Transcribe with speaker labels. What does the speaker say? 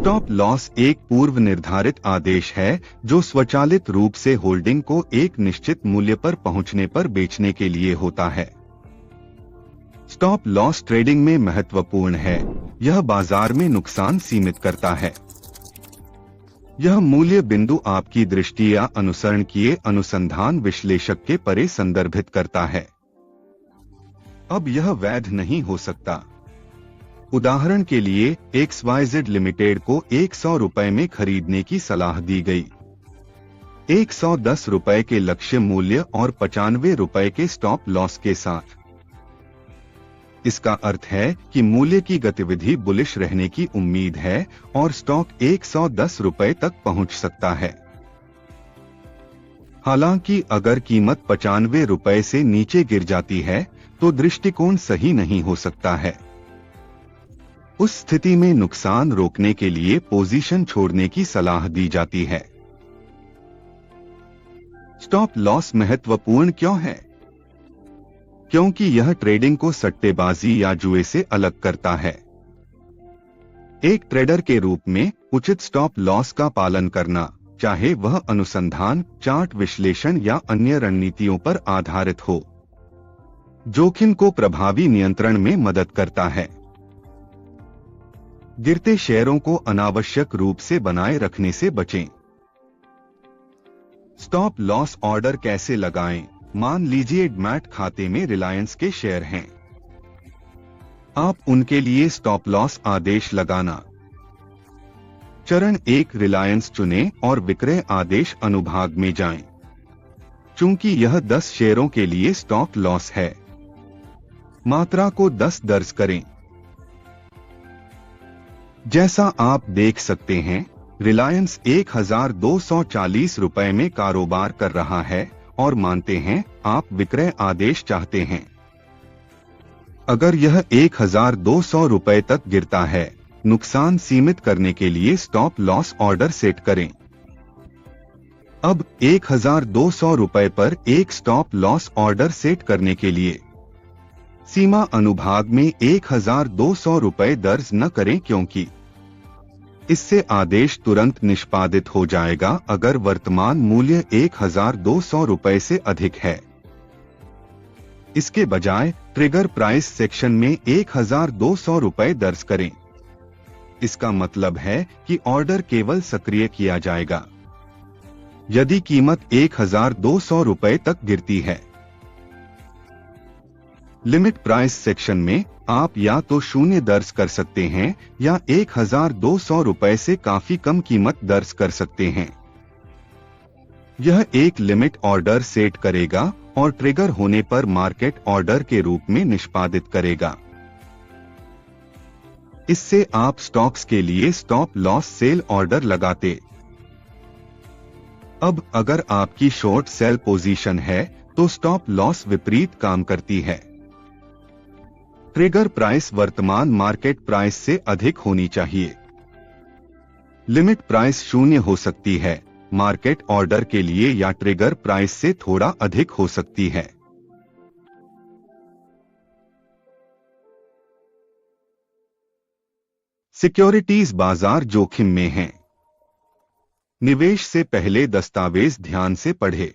Speaker 1: Stop loss एक पूर्व निर्धारित आदेश है जो स्वचालित रूप से होल्डिंग को एक निश्चित मूल्य पर पहुंचने पर बेचने के लिए होता है। स्टॉप लॉस ट्रेडिंग में महत्वपूर्ण है। यह बाजार में नुकसान सीमित करता है। यह मूल्य बिंदु आपकी दृष्टि या अनुसरण किए अनुसंधान विश्लेषक के परे संदर्भित करता है। अब यह वैध नहीं हो सकता। उदाहरण के लिए XYZ लिमिटेड को 100 रुपए में खरीदने की सलाह दी गई। 110 रुपए के लक्ष्य मूल्य और 95 रुपए के स्टॉप लॉस के साथ। इसका अर्थ है कि मूल्य की गतिविधि बुलिश रहने की उम्मीद है और स्टॉक 110 रुपए तक पहुंच सकता है। हालांकि अगर कीमत 95 रुपए से नीचे गिर जाती है तो दृष्टिकोण सही नहीं हो सकता है। उस स्थिति में नुकसान रोकने के लिए पोजीशन छोड़ने की सलाह दी जाती है। स्टॉप लॉस महत्वपूर्ण क्यों है? क्योंकि यह ट्रेडिंग को सट्टेबाजी या जुए से अलग करता है। एक ट्रेडर के रूप में उचित स्टॉप लॉस का पालन करना, चाहे वह अनुसंधान, चार्ट विश्लेषण या अन्य रणनीतियों पर आधारित हो, जोखिम को प्रभावी नियंत्रण में मदद करता है। गिरते शेयरों को अनावश्यक रूप से बनाए रखने से बचें। स्टॉप लॉस ऑर्डर कैसे लगाएं? मान लीजिए डीमैट खाते में रिलायंस के शेयर हैं। आप उनके लिए स्टॉप लॉस आदेश लगाना। चरण 1, रिलायंस चुनें और विक्रय आदेश अनुभाग में जाएं। चूंकि यह 10 शेयरों के लिए स्टॉप लॉस है, मात्रा को 10 दर्ज करें। जैसा आप देख सकते हैं, रिलायंस 1240 रुपए में कारोबार कर रहा है और मानते हैं आप विक्रय आदेश चाहते हैं। अगर यह 1200 रुपए तक गिरता है, नुकसान सीमित करने के लिए स्टॉप लॉस ऑर्डर सेट करें। अब 1200 रुपए पर एक स्टॉप लॉस ऑर्डर सेट करने के लिए सीमा अनुभाग में 1200 रुपए दर्ज न करें, क्योंकि इससे आदेश तुरंत निष्पादित हो जाएगा अगर वर्तमान मूल्य 1200 रुपए से अधिक है। इसके बजाय ट्रिगर प्राइस सेक्शन में 1200 रुपए दर्ज करें। इसका मतलब है कि ऑर्डर केवल सक्रिय किया जाएगा यदि कीमत 1200 रुपए तक गिरती है। लिमिट प्राइस सेक्शन में आप या तो 0 दर्ज कर सकते हैं या 1200 रुपए से काफी कम कीमत दर्ज कर सकते हैं। यह एक लिमिट ऑर्डर सेट करेगा और ट्रिगर होने पर मार्केट ऑर्डर के रूप में निष्पादित करेगा। इससे आप स्टॉक्स के लिए स्टॉप लॉस सेल ऑर्डर लगाते। अब अगर आपकी शॉर्ट सेल पोजीशन है तो स्टॉप लॉस विपरीत काम करती है। ट्रिगर प्राइस वर्तमान मार्केट प्राइस से अधिक होनी चाहिए। लिमिट प्राइस 0 हो सकती है मार्केट ऑर्डर के लिए या ट्रिगर प्राइस से थोड़ा अधिक हो सकती है। सिक्योरिटीज बाजार जोखिम में हैं। निवेश से पहले दस्तावेज ध्यान से पढ़ें।